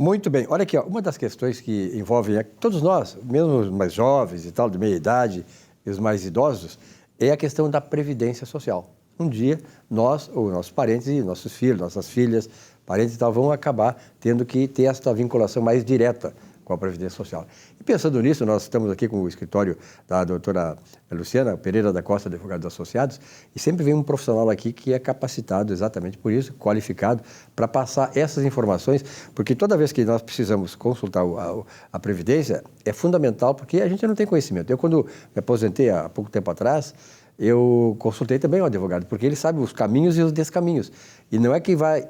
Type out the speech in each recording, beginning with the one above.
Muito bem. Olha aqui, ó, uma das questões que envolvem todos nós, mesmo os mais jovens e tal, de meia idade, e os mais idosos, é a questão da previdência social. Um dia, nós, ou nossos parentes e nossos filhos, nossas filhas, parentes e tal, vão acabar tendo que ter essa vinculação mais direta com a Previdência Social. E pensando nisso, nós estamos aqui com o escritório da doutora Luciana Pereira da Costa, advogados associados, e sempre vem um profissional aqui que é capacitado exatamente por isso, qualificado, para passar essas informações, porque toda vez que nós precisamos consultar a Previdência, é fundamental, porque a gente não tem conhecimento. Eu, quando me aposentei há pouco tempo atrás, eu consultei também o advogado, porque ele sabe os caminhos e os descaminhos. E não é que vai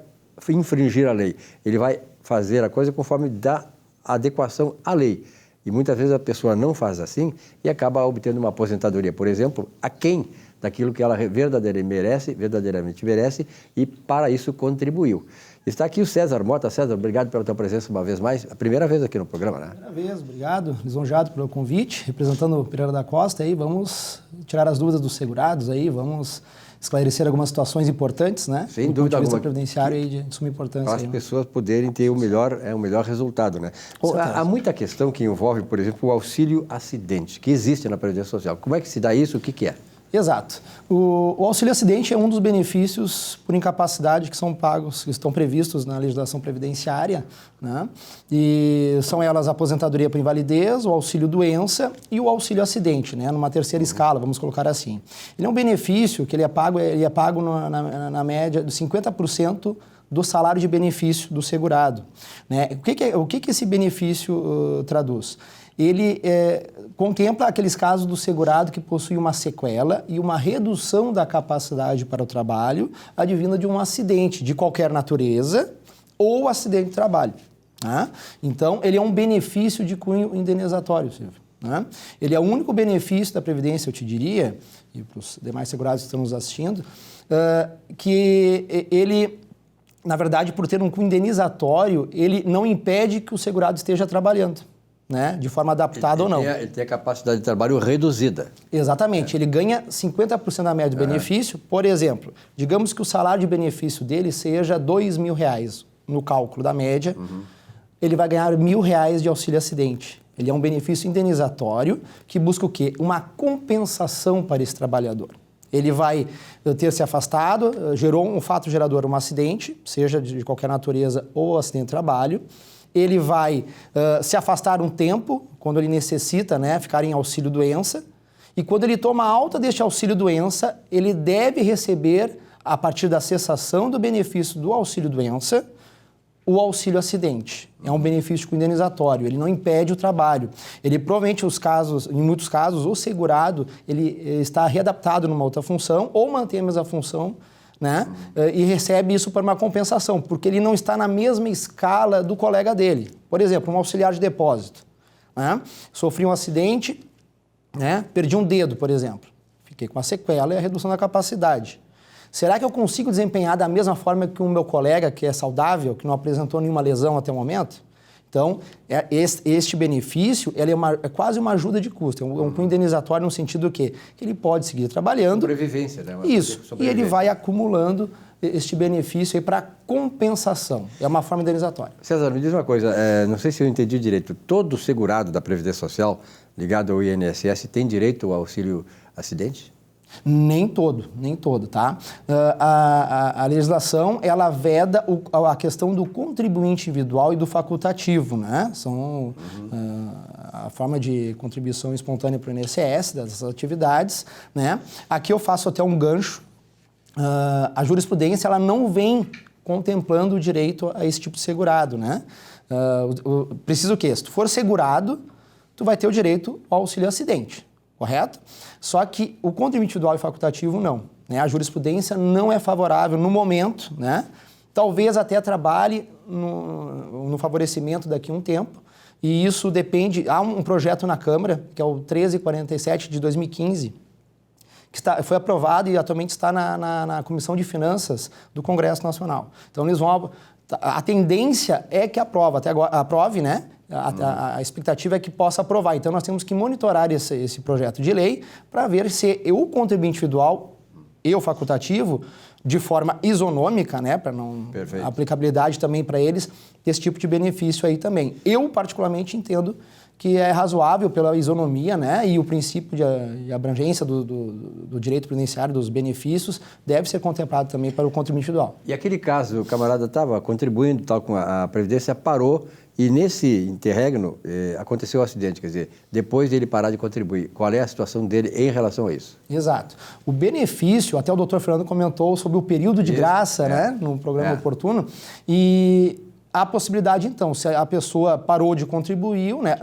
infringir a lei, ele vai fazer a coisa conforme dá adequação à lei. E muitas vezes a pessoa não faz assim e acaba obtendo uma aposentadoria, por exemplo, aquém daquilo que ela verdadeiramente merece e para isso contribuiu. Está aqui o César Mota. César, obrigado pela tua presença uma vez mais. A primeira vez aqui no programa, né? Primeira vez, obrigado. Lisonjeado pelo convite. Representando o Pereira da Costa, aí vamos tirar as dúvidas dos segurados, aí vamos esclarecer algumas situações importantes, né? Sem dúvida alguma. Do previdenciário aí de suma importância. Para as pessoas poderem ter o melhor resultado, né? Bom, há muita questão que envolve, por exemplo, o auxílio acidente, que existe na Previdência Social. Como é que se dá isso? O que é? Exato. O auxílio acidente é um dos benefícios por incapacidade que são pagos, que estão previstos na legislação previdenciária, né? E são elas a aposentadoria por invalidez, o auxílio doença e o auxílio acidente, né? Numa terceira escala, vamos colocar assim. Ele é um benefício que ele é pago na média de 50% do salário de benefício do segurado, né? O que esse benefício traduz? Ele contempla aqueles casos do segurado que possui uma sequela e uma redução da capacidade para o trabalho advinda de um acidente de qualquer natureza ou acidente de trabalho, né? Então, ele é um benefício de cunho indenizatório, Silvio, né? Ele é o único benefício da Previdência, eu te diria, e para os demais segurados que estão nos assistindo, que ele, na verdade, por ter um cunho indenizatório, ele não impede que o segurado esteja trabalhando, né? De forma adaptada ou não. Ele tem a capacidade de trabalho reduzida. Exatamente. Ele ganha 50% da média do benefício. Por exemplo, digamos que o salário de benefício dele seja R$2.000 no cálculo da média. Ele vai ganhar R$1.000 de auxílio acidente. Ele é um benefício indenizatório que busca o quê? Uma compensação para esse trabalhador. Ele vai ter se afastado, gerou um fato gerador, um acidente, seja de qualquer natureza ou acidente de trabalho. Ele vai se afastar um tempo, quando ele necessita, né, ficar em auxílio-doença. E quando ele toma alta deste auxílio-doença, ele deve receber, a partir da cessação do benefício do auxílio-doença, o auxílio-acidente. É um benefício indenizatório, ele não impede o trabalho. Ele provavelmente, em muitos casos, o segurado ele está readaptado numa outra função ou mantém a mesma função, né? E recebe isso por uma compensação, porque ele não está na mesma escala do colega dele. Por exemplo, um auxiliar de depósito, né? Sofri um acidente, né? Perdi um dedo, por exemplo. Fiquei com a sequela e a redução da capacidade. Será que eu consigo desempenhar da mesma forma que o meu colega, que é saudável, que não apresentou nenhuma lesão até o momento? Então, este benefício é quase uma ajuda de custo, é um cunho indenizatório no sentido que ele pode seguir trabalhando. Sobrevivência, né? Isso, e ele vai acumulando este benefício para compensação. É uma forma indenizatória. César, me diz uma coisa, não sei se eu entendi direito, todo segurado da Previdência Social ligado ao INSS tem direito ao auxílio acidente? Nem todo, tá? A legislação, ela veda a questão do contribuinte individual e do facultativo, né? São a forma de contribuição espontânea para o INSS, dessas atividades, né? Aqui eu faço até um gancho. A jurisprudência, ela não vem contemplando o direito a esse tipo de segurado, né? Precisa o quê? Se tu for segurado, tu vai ter o direito ao auxílio acidente. Correto? Só que o contribuinte individual e facultativo não, né? A jurisprudência não é favorável no momento, né? Talvez até trabalhe no favorecimento daqui a um tempo, e isso depende. Há um projeto na Câmara, que é o 1347 de 2015, que foi aprovado e atualmente está na Comissão de Finanças do Congresso Nacional. Então, eles vão. A tendência é que aprove, né? A expectativa é que possa aprovar. Então, nós temos que monitorar esse projeto de lei para ver se o contribuinte individual e o facultativo, de forma isonômica, né, para não Perfeito. aplicabilidade também para eles, esse tipo de benefício aí também. Eu, particularmente, entendo que é razoável pela isonomia, né, e o princípio de abrangência do direito previdenciário, dos benefícios, deve ser contemplado também para o contribuinte individual. E aquele caso, o camarada estava contribuindo tal com a Previdência, parou e nesse interregno aconteceu o acidente, quer dizer, depois dele parar de contribuir, qual é a situação dele em relação a isso? Exato. O benefício, até o doutor Fernando comentou sobre o período de graça, né, no programa oportuno, e a possibilidade, então, se a pessoa parou de contribuir, né,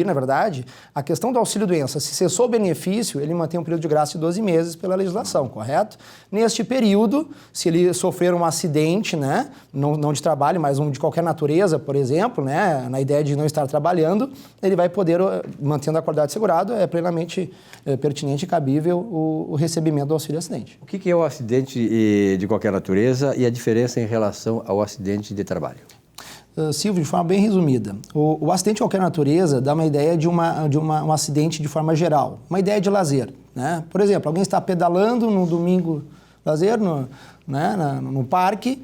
na verdade, a questão do auxílio-doença, se cessou o benefício, ele mantém um período de graça de 12 meses pela legislação, correto? Neste período, se ele sofrer um acidente, né, não de trabalho, mas um de qualquer natureza, por exemplo, né, na ideia de não estar trabalhando, ele vai poder, mantendo a qualidade de segurado, é plenamente pertinente e cabível o recebimento do auxílio-acidente. O que é o acidente de qualquer natureza e a diferença em relação ao acidente de trabalho? Silvio, de forma bem resumida, o acidente de qualquer natureza dá uma ideia de um acidente de forma geral, uma ideia de lazer, né? Por exemplo, alguém está pedalando no domingo, lazer, no parque,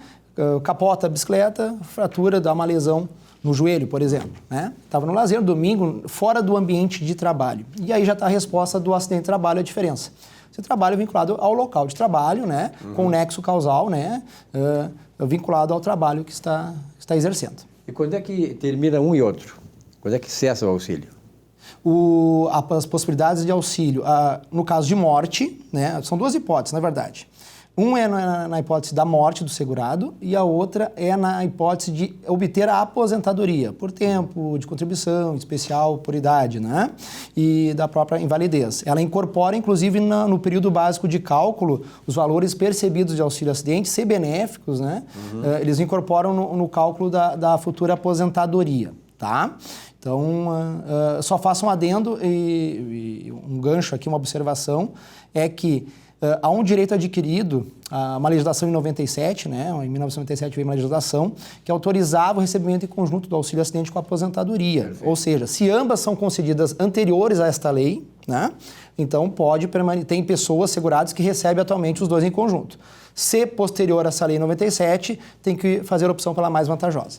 capota a bicicleta, fratura, dá uma lesão no joelho, por exemplo, né? Estava no lazer, domingo, fora do ambiente de trabalho. E aí já está a resposta do acidente de trabalho, a diferença. Você trabalha vinculado ao local de trabalho, né? Com nexo causal, né? Vinculado ao trabalho que está exercendo. E quando é que termina um e outro? Quando é que cessa o auxílio? As possibilidades de auxílio, no caso de morte, né? São duas hipóteses, na verdade. Um é na hipótese da morte do segurado e a outra é na hipótese de obter a aposentadoria por tempo de contribuição especial por idade, né? E da própria invalidez. Ela incorpora, inclusive, no período básico de cálculo, os valores percebidos de auxílio-acidente, se benéficos, né? Eles incorporam no cálculo da futura aposentadoria, tá? Então, só faço um adendo e um gancho aqui, uma observação, é que há um direito adquirido, uma legislação em 97, né? Em 1997 veio uma legislação que autorizava o recebimento em conjunto do auxílio-acidente com a aposentadoria. Perfeito. Ou seja, se ambas são concedidas anteriores a esta lei, né? Então pode permanecer, tem pessoas seguradas que recebem atualmente os dois em conjunto. Se posterior a essa lei em 97, tem que fazer a opção pela mais vantajosa.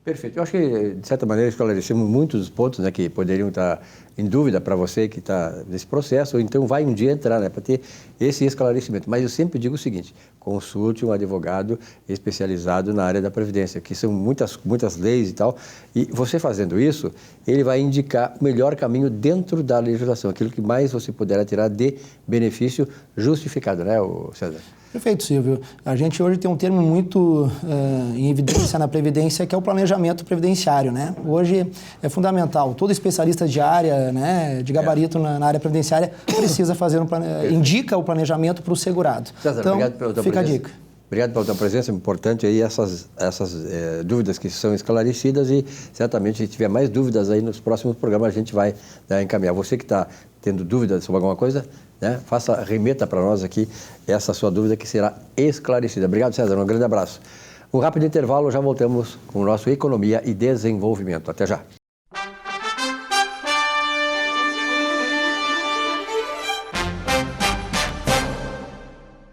Perfeito. Eu acho que, de certa maneira, esclarecemos muitos pontos, né, que poderiam estar em dúvida para você que está nesse processo, ou então vai um dia entrar, né, para ter esse esclarecimento. Mas eu sempre digo o seguinte, consulte um advogado especializado na área da Previdência, que são muitas leis e tal, e você fazendo isso, ele vai indicar o melhor caminho dentro da legislação, aquilo que mais você puder tirar de benefício justificado, né, César? Perfeito, Silvio. A gente hoje tem um termo muito em evidência na Previdência, que é o planejamento previdenciário, né? Hoje é fundamental. Todo especialista de área, né, de gabarito na área previdenciária precisa fazer indica o planejamento para o segurado. César, então, obrigado pela tua fica presença. A dica. Obrigado pela tua presença, é importante aí essas dúvidas que são esclarecidas e certamente se tiver mais dúvidas aí nos próximos programas a gente vai encaminhar. Você que está tendo dúvidas sobre alguma coisa, né, remeta para nós aqui essa sua dúvida que será esclarecida. Obrigado, César, um grande abraço. Um rápido intervalo, já voltamos com o nosso Economia e Desenvolvimento. Até já.